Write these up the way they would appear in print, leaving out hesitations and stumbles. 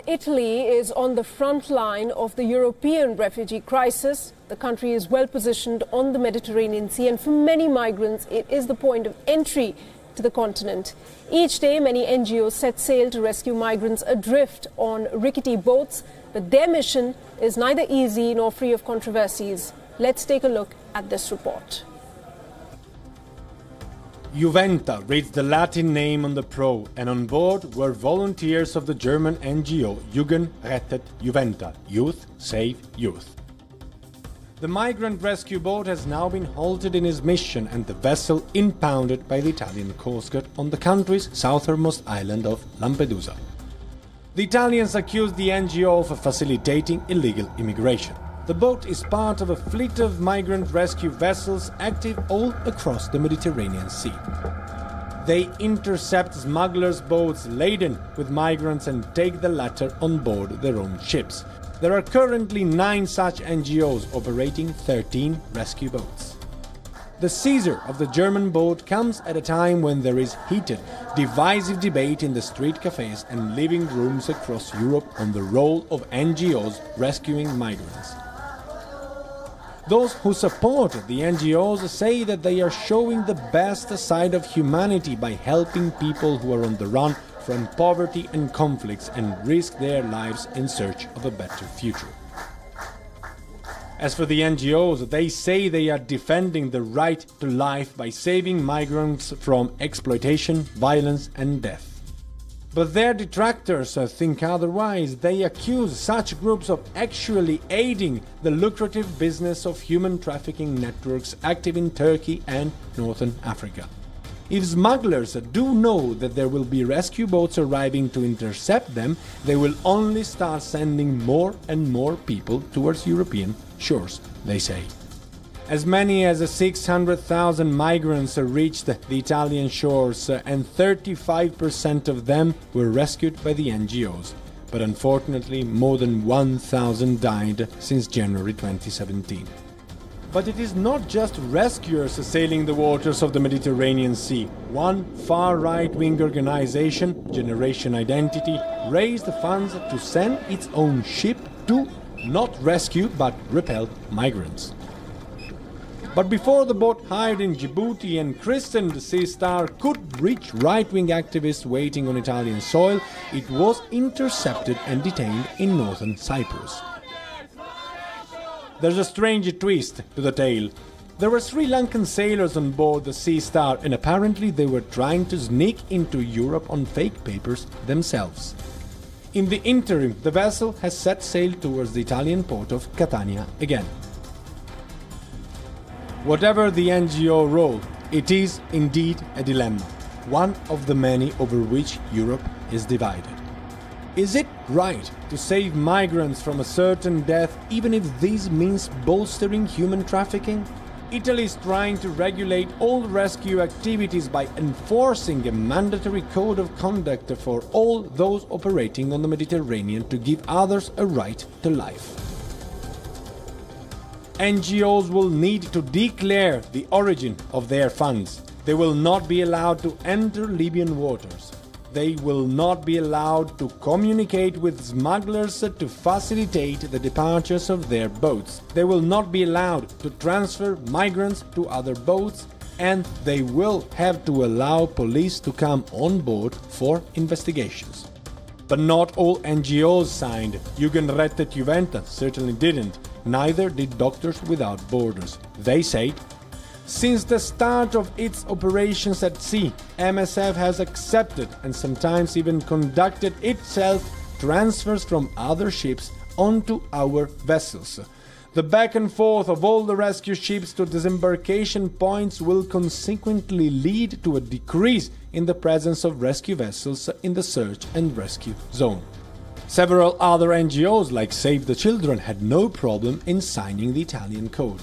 Italy is on the front line of the European refugee crisis. The country is well positioned on the Mediterranean Sea, and for many migrants, it is the point of entry to the continent. Each day, many NGOs set sail to rescue migrants adrift on rickety boats, but their mission is neither easy nor free of controversies. Let's take a look at this report. Juventa reads the Latin name on the prow, and on board were volunteers of the German NGO Jugend rettet Juventa, Youth Save Youth. The migrant rescue boat has now been halted in its mission and the vessel impounded by the Italian Coast Guard on the country's southernmost island of Lampedusa. The Italians accuse the NGO of facilitating illegal immigration. The boat is part of a fleet of migrant rescue vessels active all across the Mediterranean Sea. They intercept smugglers' boats laden with migrants and take the latter on board their own ships. There are currently 9 such NGOs operating 13 rescue boats. The seizure of the German boat comes at a time when there is heated, divisive debate in the street cafes and living rooms across Europe on the role of NGOs rescuing migrants. Those who support the NGOs say that they are showing the best side of humanity by helping people who are on the run from poverty and conflicts and risk their lives in search of a better future. As for the NGOs, they say they are defending the right to life by saving migrants from exploitation, violence and death. But their detractors think otherwise. They accuse such groups of actually aiding the lucrative business of human trafficking networks active in Turkey and Northern Africa. If smugglers do know that there will be rescue boats arriving to intercept them, they will only start sending more and more people towards European shores, they say. As many as 600,000 migrants reached the Italian shores, and 35% of them were rescued by the NGOs. But unfortunately, more than 1,000 died since January 2017. But it is not just rescuers sailing the waters of the Mediterranean Sea. One far-right-wing organization, Generation Identity, raised funds to send its own ship to not rescue but repel migrants. But before the boat hired in Djibouti and christened Sea Star could reach right-wing activists waiting on Italian soil, it was intercepted and detained in northern Cyprus. There's a strange twist to the tale. There were Sri Lankan sailors on board the Sea Star, and apparently they were trying to sneak into Europe on fake papers themselves. In the interim, the vessel has set sail towards the Italian port of Catania again. Whatever the NGO role, it is indeed a dilemma, one of the many over which Europe is divided. Is it right to save migrants from a certain death even if this means bolstering human trafficking? Italy is trying to regulate all rescue activities by enforcing a mandatory code of conduct for all those operating on the Mediterranean to give others a right to life. NGOs will need to declare the origin of their funds. They will not be allowed to enter Libyan waters. They will not be allowed to communicate with smugglers to facilitate the departures of their boats. They will not be allowed to transfer migrants to other boats, and they will have to allow police to come on board for investigations. But not all NGOs signed. Jugend rettet Juventa certainly didn't. Neither did Doctors Without Borders. They said, since the start of its operations at sea, MSF has accepted and sometimes even conducted itself transfers from other ships onto our vessels. The back and forth of all the rescue ships to disembarkation points will consequently lead to a decrease in the presence of rescue vessels in the search and rescue zone. Several other NGOs, like Save the Children, had no problem in signing the Italian code.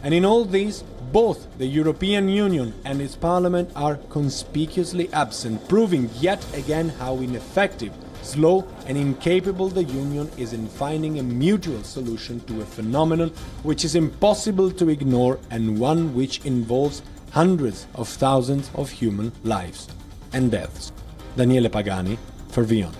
And in all this, both the European Union and its Parliament are conspicuously absent, proving yet again how ineffective, slow and incapable the Union is in finding a mutual solution to a phenomenon which is impossible to ignore and one which involves hundreds of thousands of human lives and deaths. Daniele Pagani for WION.